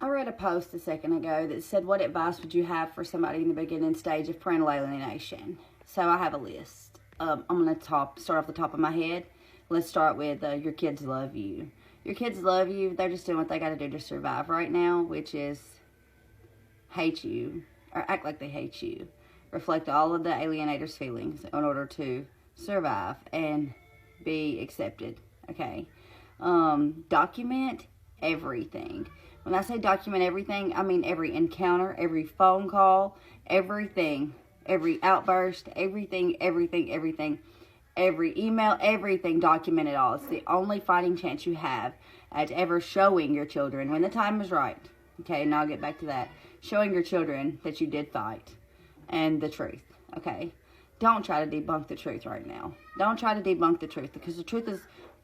I read a post a second ago that said, what advice would you have for somebody in the beginning stage of parental alienation? So I have a list. I'm going to start off the top of my head. Let's start with your kids love you. Your kids love you. They're just doing what they got to do to survive right now, which is hate you or act like they hate you. Reflect all of the alienator's feelings in order to survive and be accepted. Okay. Document everything. When I say document everything, I mean every encounter, every phone call, everything, every outburst, everything, every email, everything, document it all. It's the only fighting chance you have at ever showing your children when the time is right. Okay, and I'll get back to that. Showing your children that you did fight and the truth. Okay, don't try to debunk the truth right now. Don't try to debunk the truth, because the truth is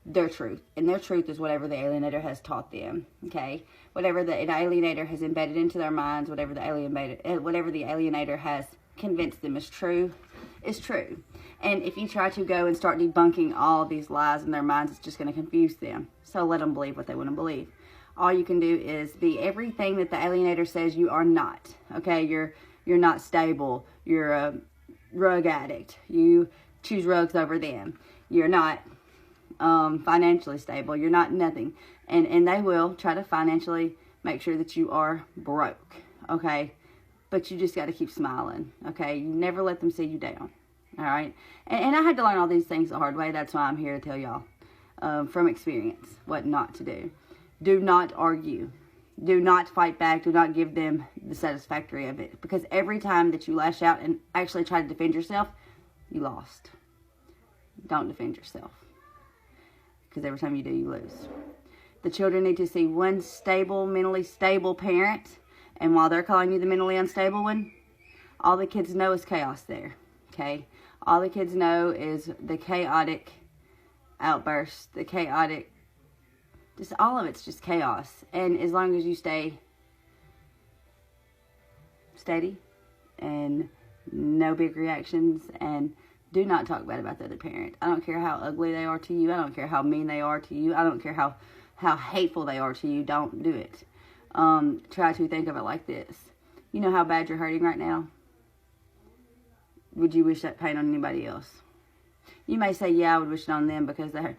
their truth, and their truth is whatever the alienator has taught them. Okay, whatever the alienator has embedded into their minds, whatever the alienator has convinced them is true. And if you try to go and start debunking all of these lies in their minds, it's just going to confuse them. So let them believe what they want to believe. All you can do is be everything that the alienator says you are not. Okay, you're not stable. You're a drug addict. You choose drugs over them. You're not financially stable. You're not nothing. And they will try to financially make sure that you are broke. Okay, but you just got to keep smiling. Okay, you never let them see you down. All right, and I had to learn all these things the hard way. That's why I'm here to tell y'all from experience what not to do. Do not argue. Do not fight back. Do not give them the satisfactory of it, because every time that you lash out and actually try to defend yourself, you lost. Don't defend yourself, because every time you do, you lose. The children need to see one stable, mentally stable parent, and while they're calling you the mentally unstable one, all the kids know is chaos there. Okay, all the kids know is the chaotic outbursts, the chaotic, just all of it's just chaos. And as long as you stay steady and no big reactions, and do not talk bad about the other parent. I don't care how ugly they are to you. I don't care how mean they are to you. I don't care how hateful they are to you. Don't do it. Try to think of it like this. You know how bad you're hurting right now? Would you wish that pain on anybody else? You may say, yeah, I would wish it on them because they hurt.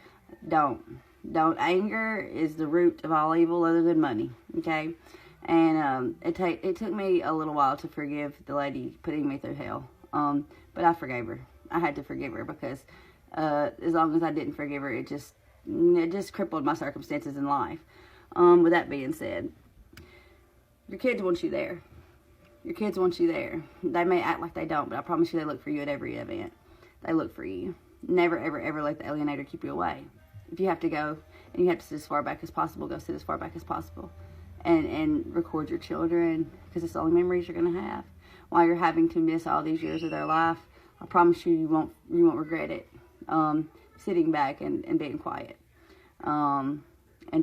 Don't. Anger is the root of all evil other than money. Okay? And it took me a little while to forgive the lady putting me through hell. But I forgave her. I had to forgive her because as long as I didn't forgive her, it just crippled my circumstances in life. With that being said, your kids want you there. Your kids want you there. They may act like they don't, but I promise you they look for you at every event. They look for you. Never, ever, ever let the alienator keep you away. If you have to go and you have to sit as far back as possible, go sit as far back as possible. And record your children, because it's the only memories you're going to have. While you're having to miss all these years of their life, I promise you, you won't regret it. Sitting back and being quiet. And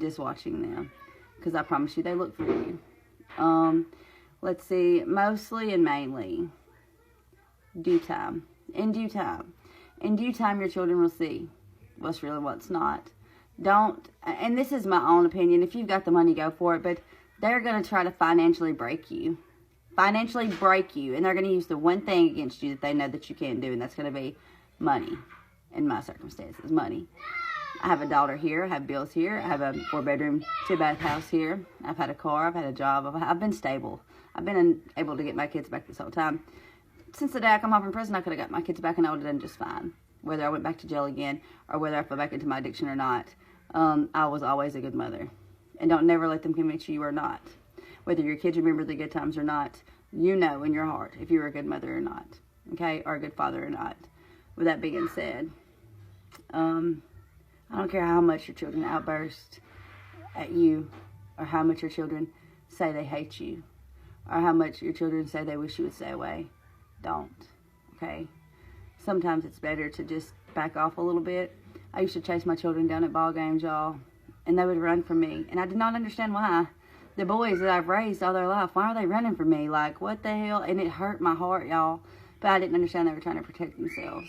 just watching them. Because I promise you, they look for you. Let's see, mostly and mainly, due time. In due time. In due time, your children will see what's real and what's not. Don't, and this is my own opinion, if you've got the money, go for it, but they're going to try to financially break you. Financially break you, and they're going to use the one thing against you that they know that you can't do, and that's going to be money. In my circumstances, money. I have a daughter here, I have bills here, I have a 4-bedroom, 2-bath house here, I've had a car, I've had a job, I've been stable. I've been able to get my kids back this whole time. Since the day I come home from prison, I could have got my kids back and I would have done just fine. Whether I went back to jail again or whether I fell back into my addiction or not, I was always a good mother. And don't never let them convince you are not. Whether your kids remember the good times or not, you know in your heart if you're a good mother or not, okay, or a good father or not. With that being said, I don't care how much your children outburst at you, or how much your children say they hate you, or how much your children say they wish you would stay away. Don't, okay? Sometimes it's better to just back off a little bit. I used to chase my children down at ball games, y'all, and they would run from me, and I did not understand why. The boys that I've raised all their life, why are they running from me? Like, what the hell? And it hurt my heart, y'all, but I didn't understand they were trying to protect themselves.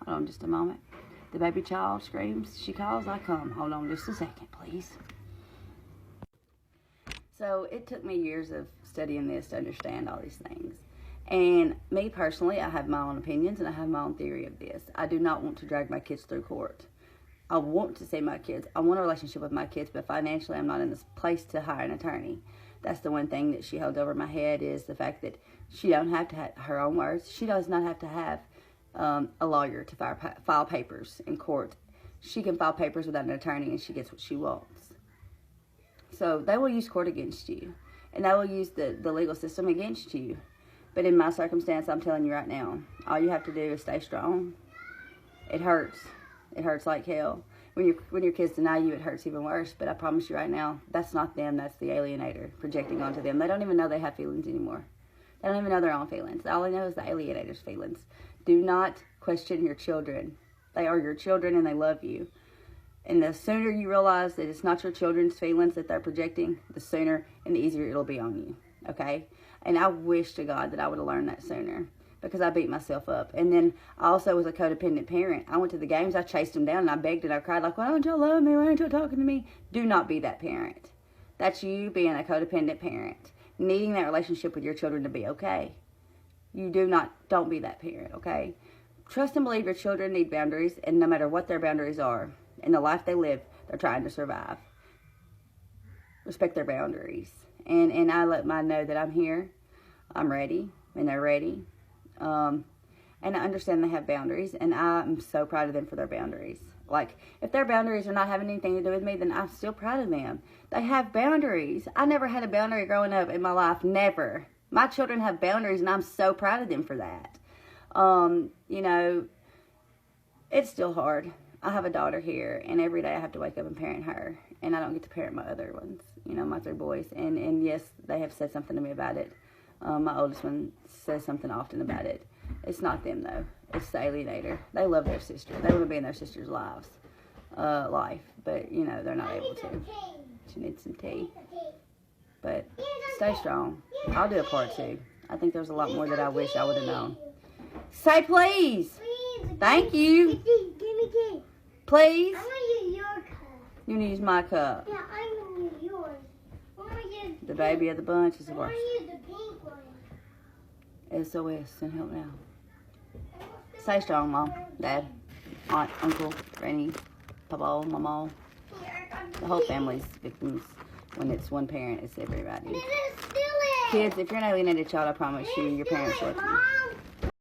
Hold on just a moment. The baby child screams, she calls, I come. Hold on just a second, please. So it took me years of studying this to understand all these things. And me personally, I have my own opinions and I have my own theory of this. I do not want to drag my kids through court. I want to see my kids. I want a relationship with my kids, but financially I'm not in this place to hire an attorney. That's the one thing that she held over my head, is the fact that she don't have to have her own words. She does not have to have a lawyer to file papers in court. She can file papers without an attorney and she gets what she wants. So they will use court against you, and they will use the legal system against you. But in my circumstance, I'm telling you right now, all you have to do is stay strong. It hurts. It hurts like hell. When your kids deny you, it hurts even worse. But I promise you right now, that's not them. That's the alienator projecting onto them. They don't even know they have feelings anymore. They don't even know their own feelings. All they know is the alienator's feelings. Do not question your children. They are your children and they love you. And the sooner you realize that it's not your children's feelings that they're projecting, the sooner and the easier it'll be on you. Okay? And I wish to God that I would have learned that sooner, because I beat myself up. And then I also was a codependent parent. I went to the games, I chased them down, and I begged and I cried like, why don't y'all love me? Why aren't y'all talking to me? Do not be that parent. That's you being a codependent parent, needing that relationship with your children to be okay. Don't be that parent, okay? Trust and believe your children need boundaries, and no matter what their boundaries are, in the life they live, they're trying to survive. Respect their boundaries. And I let mine know that I'm here, I'm ready, and they're ready. And I understand they have boundaries, and I'm so proud of them for their boundaries. Like, if their boundaries are not having anything to do with me, then I'm still proud of them. They have boundaries. I never had a boundary growing up in my life, never. My children have boundaries, and I'm so proud of them for that. You know, it's still hard. I have a daughter here, and every day I have to wake up and parent her, and I don't get to parent my other ones, you know, my 3 boys. And yes, they have said something to me about it. My oldest one says something often about it. It's not them, though. It's the alienator. They love their sister. They want to be in their sister's life, but, you know, they're not able to. She needs some tea. But stay strong. I'll do a part 2. I think there's a lot more that I wish I would have known. Say please. Thank you. Give me tea. Please. I'm going to use your cup. You want to use my cup. Yeah, I'm going to use yours. I'm going to use The baby of the bunch is the I'm worst. going to use the pink one. SOS, send help now. Stay strong, Mom, Dad, Aunt, Uncle, Granny, Papa, Mama. The whole family's victims. When it's one parent, it's everybody. This is still it. Kids, if you're an alienated child, I promise you, your parents love you. Mom.